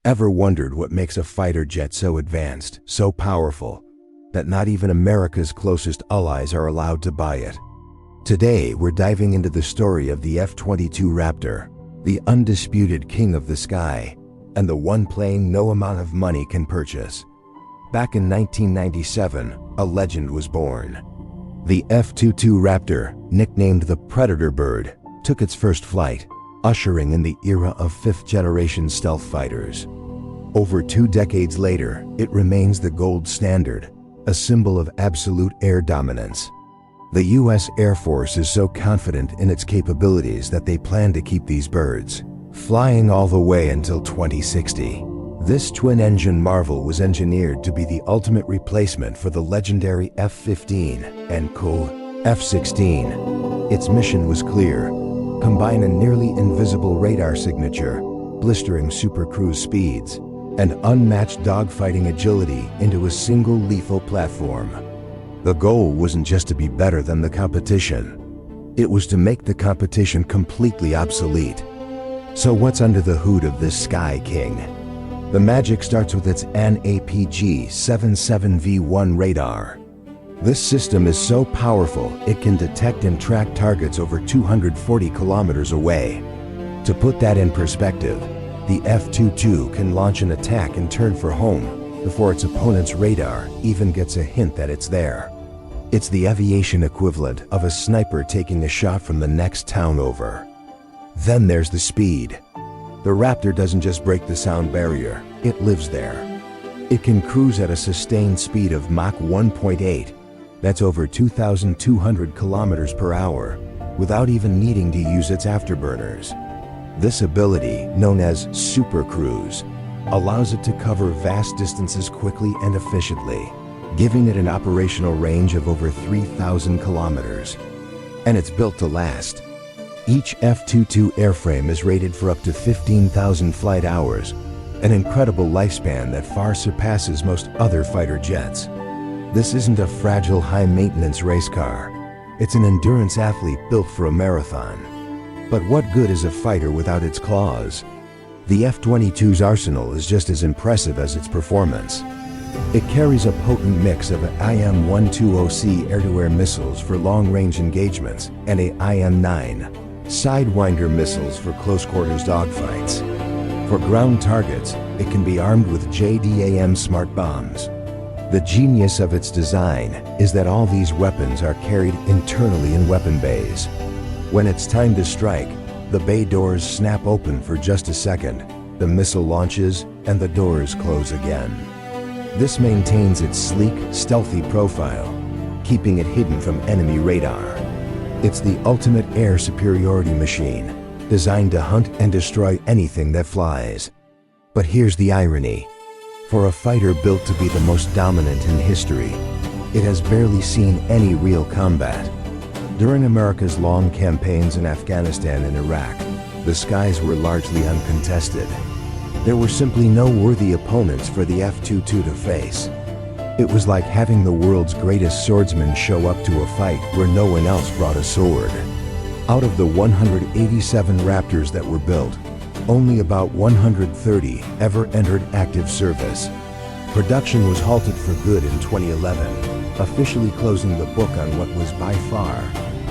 Ever wondered what makes a fighter jet so advanced, so powerful, that not even America's closest allies are allowed to buy it? Today, we're diving into the story of the F-22 Raptor, the undisputed king of the sky, and the one plane no amount of money can purchase. Back in 1997, a legend was born. The F-22 Raptor, nicknamed the Predator bird, took its first flight, ushering in the era of fifth-generation stealth fighters. Over 2 decades later, it remains the gold standard, a symbol of absolute air dominance. The U.S. Air Force is so confident in its capabilities that they plan to keep these birds flying all the way until 2060. This twin-engine marvel was engineered to be the ultimate replacement for the legendary F-15 and co. F-16. Its mission was clear: combine a nearly invisible radar signature, blistering supercruise speeds, and unmatched dogfighting agility into a single lethal platform. The goal wasn't just to be better than the competition. It was to make the competition completely obsolete. So what's under the hood of this Sky King? The magic starts with its APG-77V1 radar. This system is so powerful it can detect and track targets over 240 kilometers away. To put that in perspective, the F-22 can launch an attack and turn for home before its opponent's radar even gets a hint that it's there. It's the aviation equivalent of a sniper taking a shot from the next town over. Then there's the speed. The Raptor doesn't just break the sound barrier, it lives there. It can cruise at a sustained speed of Mach 1.8, that's over 2,200 kilometers per hour, without even needing to use its afterburners. This ability, known as supercruise, allows it to cover vast distances quickly and efficiently, giving it an operational range of over 3,000 kilometers. And it's built to last. Each F-22 airframe is rated for up to 15,000 flight hours, an incredible lifespan that far surpasses most other fighter jets. This isn't a fragile, high-maintenance race car. It's an endurance athlete built for a marathon. But what good is a fighter without its claws? The F-22's arsenal is just as impressive as its performance. It carries a potent mix of IM-120C air-to-air missiles for long-range engagements and IM-9 Sidewinder missiles for close-quarters dogfights. For ground targets, it can be armed with JDAM smart bombs. The genius of its design is that all these weapons are carried internally in weapon bays. When it's time to strike, the bay doors snap open for just a second, the missile launches, and the doors close again. This maintains its sleek, stealthy profile, keeping it hidden from enemy radar. It's the ultimate air superiority machine, designed to hunt and destroy anything that flies. But here's the irony. For a fighter built to be the most dominant in history, it has barely seen any real combat. During America's long campaigns in Afghanistan and Iraq, the skies were largely uncontested. There were simply no worthy opponents for the F-22 to face. It was like having the world's greatest swordsman show up to a fight where no one else brought a sword. Out of the 187 Raptors that were built, only about 130 ever entered active service. Production was halted for good in 2011, officially closing the book on what was by far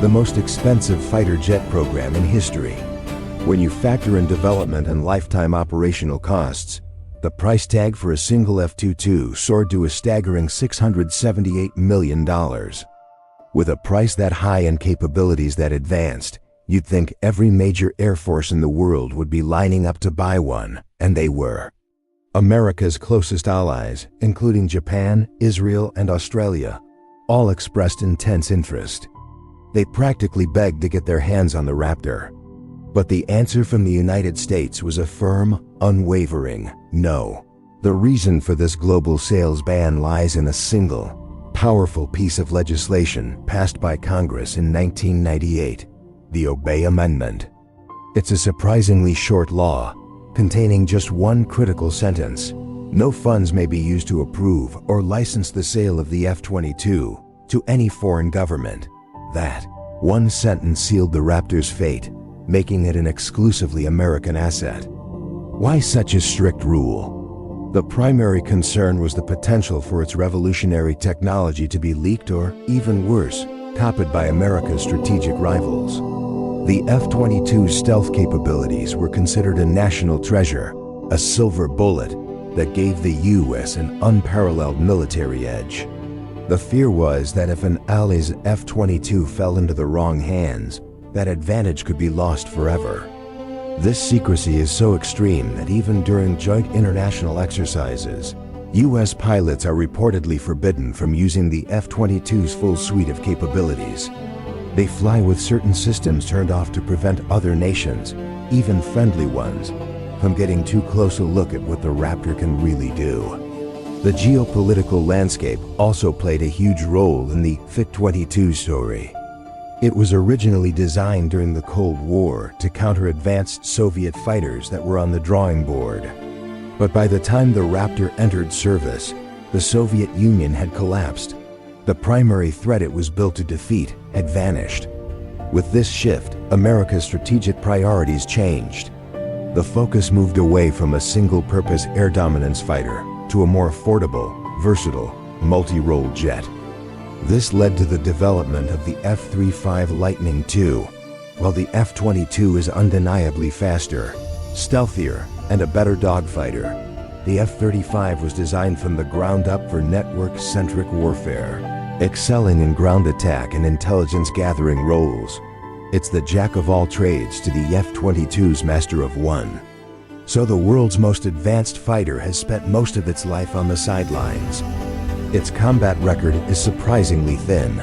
the most expensive fighter jet program in history. When you factor in development and lifetime operational costs, the price tag for a single F-22 soared to a staggering $678 million. With a price that high and capabilities that advanced, you'd think every major air force in the world would be lining up to buy one, and they were. America's closest allies, including Japan, Israel, and Australia, all expressed intense interest. They practically begged to get their hands on the Raptor. But the answer from the United States was a firm, unwavering no. The reason for this global sales ban lies in a single, powerful piece of legislation passed by Congress in 1998, the Obey Amendment. It's a surprisingly short law, containing just one critical sentence: no funds may be used to approve or license the sale of the F-22 to any foreign government. That one sentence sealed the Raptor's fate, making it an exclusively American asset. Why such a strict rule? The primary concern was the potential for its revolutionary technology to be leaked or, even worse, copied by America's strategic rivals. The F-22's stealth capabilities were considered a national treasure, a silver bullet that gave the U.S. an unparalleled military edge. The fear was that if an ally's F-22 fell into the wrong hands, that advantage could be lost forever. This secrecy is so extreme that even during joint international exercises, U.S. pilots are reportedly forbidden from using the F-22's full suite of capabilities. They fly with certain systems turned off to prevent other nations, even friendly ones, from getting too close a look at what the Raptor can really do. The geopolitical landscape also played a huge role in the F-22 story. It was originally designed during the Cold War to counter advanced Soviet fighters that were on the drawing board. But by the time the Raptor entered service, the Soviet Union had collapsed. The primary threat it was built to defeat had vanished. With this shift, America's strategic priorities changed. The focus moved away from a single-purpose air dominance fighter to a more affordable, versatile, multi-role jet. This led to the development of the F-35 Lightning II. While the F-22 is undeniably faster, stealthier, and a better dogfighter, the F-35 was designed from the ground up for network-centric warfare, excelling in ground attack and intelligence-gathering roles. It's the jack of all trades to the F-22's master of one. So the world's most advanced fighter has spent most of its life on the sidelines. Its combat record is surprisingly thin.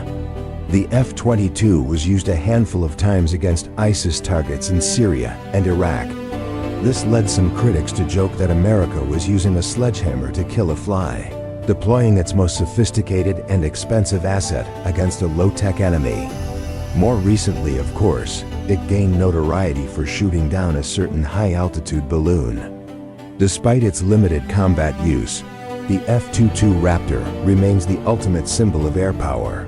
The F-22 was used a handful of times against ISIS targets in Syria and Iraq. This led some critics to joke that America was using a sledgehammer to kill a fly, deploying its most sophisticated and expensive asset against a low-tech enemy. More recently, of course, it gained notoriety for shooting down a certain high-altitude balloon. Despite its limited combat use, the F-22 Raptor remains the ultimate symbol of air power.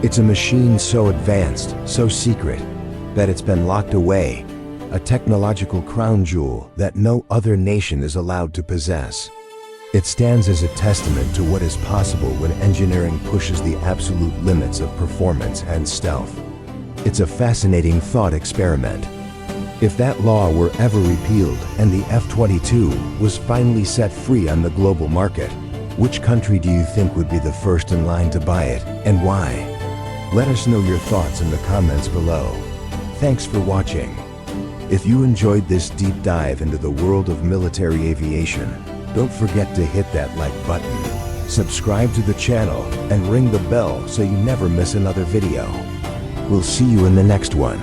It's a machine so advanced, so secret, that it's been locked away, a technological crown jewel that no other nation is allowed to possess. It stands as a testament to what is possible when engineering pushes the absolute limits of performance and stealth. It's a fascinating thought experiment. If that law were ever repealed and the F-22 was finally set free on the global market, which country do you think would be the first in line to buy it, and why? Let us know your thoughts in the comments below. Thanks for watching. If you enjoyed this deep dive into the world of military aviation, don't forget to hit that like button, subscribe to the channel, and ring the bell so you never miss another video. We'll see you in the next one.